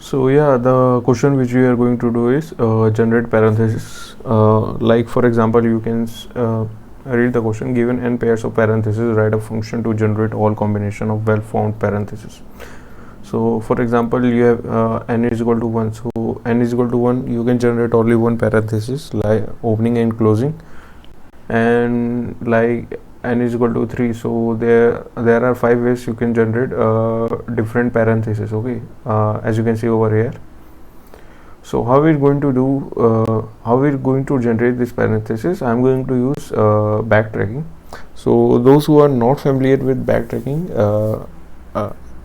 So yeah, the question which we are going to do is generate parentheses. Like for example, you can read the question: given n pairs of parentheses, write a function to generate all combination of well-formed parentheses. So for example, you have n is equal to 1. So n is equal to 1, you can generate only one parenthesis, like opening and closing. And like n is equal to 3, so there are 5 ways you can generate different parentheses. Okay, as you can see over here. So how we're going to do how we're going to generate this parenthesis, I'm going to use backtracking. So those who are not familiar with backtracking,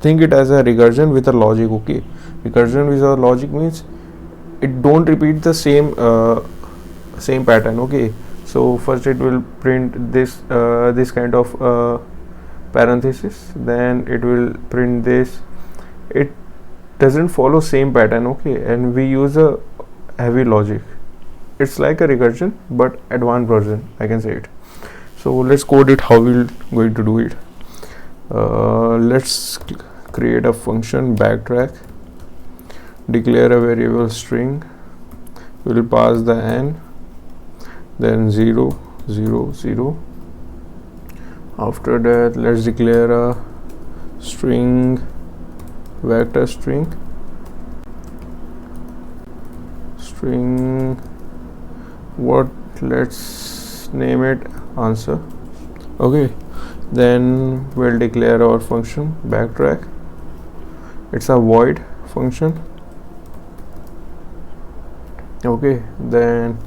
think it as a recursion with a logic. Okay, recursion with a logic means it don't repeat the same pattern. Okay, so first it will print this kind of parenthesis, then it will print this. It doesn't follow same pattern. Okay, and we use a heavy logic. It's like a recursion but advanced version, I can say it. So let's code it how we're going to do it. Let's create a function backtrack, declare a variable string, we'll pass the n, then 0 0 0. After that, let's declare a string, vector string what, let's name it answer. Okay, then we'll declare our function backtrack. It's a void function. Okay, then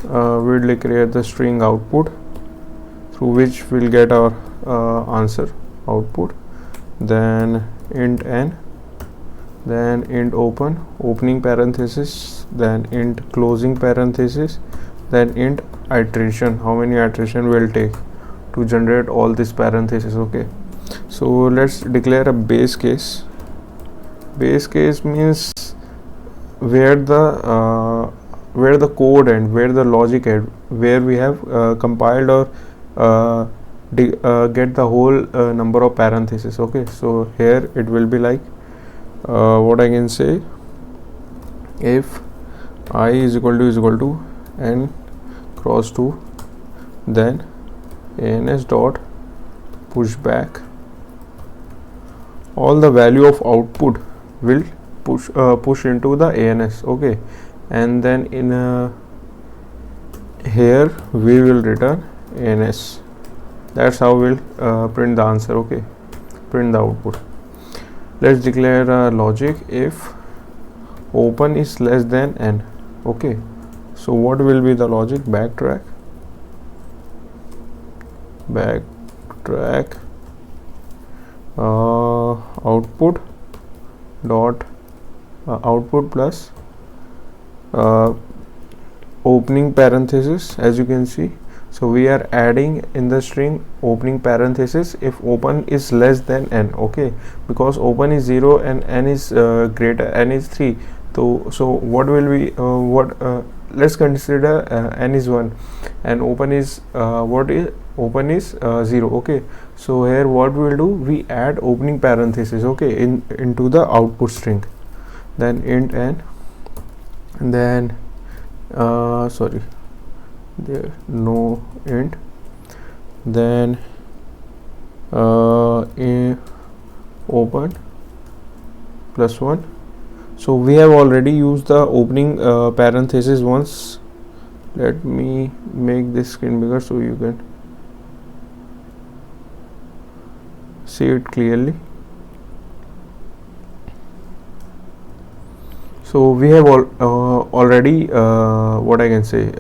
we'll declare the string output, through which we'll get our answer output. Then int n, then int opening parenthesis, then int closing parenthesis, then int iteration, how many iteration will take to generate all these parentheses. Okay, so let's declare a base case. Base case means where the code and where the logic end, where we have compiled or get the whole number of parentheses. Okay, so here it will be like what I can say, if I is equal to n cross 2, then ans dot push back, all the value of output will push into the ans. Okay, and then in here we will return ans. That's how we'll print the answer. Okay, print the output. Let's declare a logic if open is less than n. Okay, so what will be the logic? Backtrack output dot output plus opening parenthesis, as you can see. So we are adding in the string opening parenthesis if open is less than n. Okay, because open is 0 and n is greater, n is 3. So what will be let's consider n is 1 and open is open is 0. Okay, so here what we will do, we add opening parenthesis, okay, into the output string, then int n, and then sorry, there no int, then open plus 1. So we have already used the opening parenthesis once. Let me make this screen bigger so you can see it clearly. So we have already what I can say,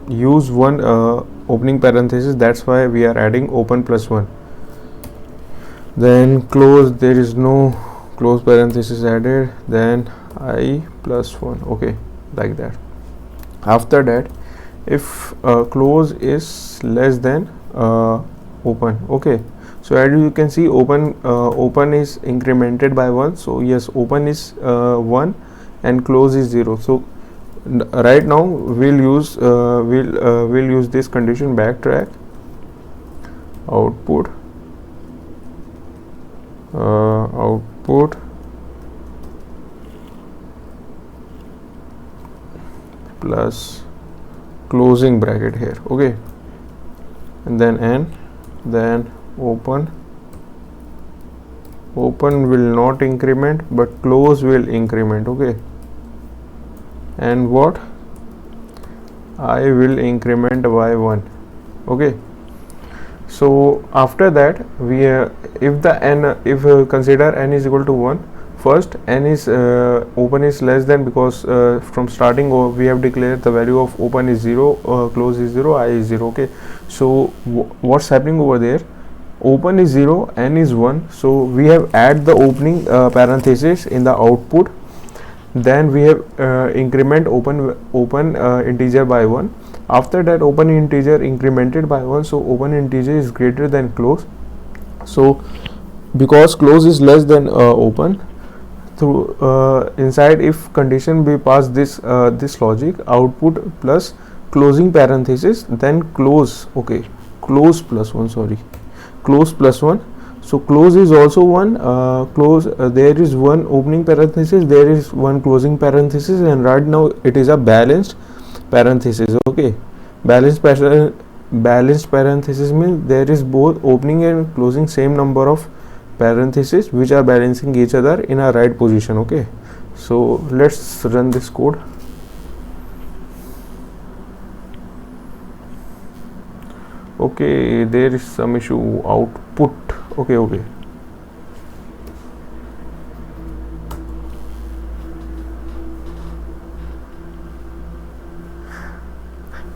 use one opening parenthesis, that's why we are adding open plus 1. Then close, there is no close parenthesis added, then I plus 1. Okay, like that. After that, if close is less than open. Okay, so as you can see, open is incremented by 1. So yes, open is 1 and close is 0. So right now we'll use this condition, backtrack output plus closing bracket here, okay, and then n, then open will not increment but close will increment, okay, and what, I will increment by 1, okay. So after that we if the n, if consider n is equal to 1, first n is open is less than, because from starting we have declared the value of open is 0, close is 0, I is 0, okay. So what's happening over there, open is 0, n is 1, so we have add the opening parenthesis in the output, then we have increment open integer by 1. After that open integer incremented by 1, so open integer is greater than close. So because close is less than open, through inside if condition we pass this this logic, output plus closing parenthesis, then close, okay, close plus 1, sorry, close plus 1. So close is also 1, close, there is one opening parenthesis, there is one closing parenthesis, and right now it is a balanced parenthesis, okay. Balanced parenthesis means there is both opening and closing same number of parentheses which are balancing each other in a right position, okay. So let's run this code. Okay, there is some issue, output, okay.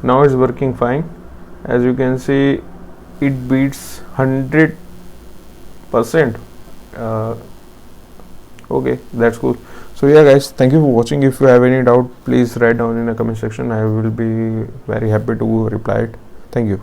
Now it's working fine. As you can see, it beats 100%. Okay, that's cool. So yeah guys, thank you for watching. If you have any doubt, please write down in the comment section. I will be very happy to reply it. Thank you.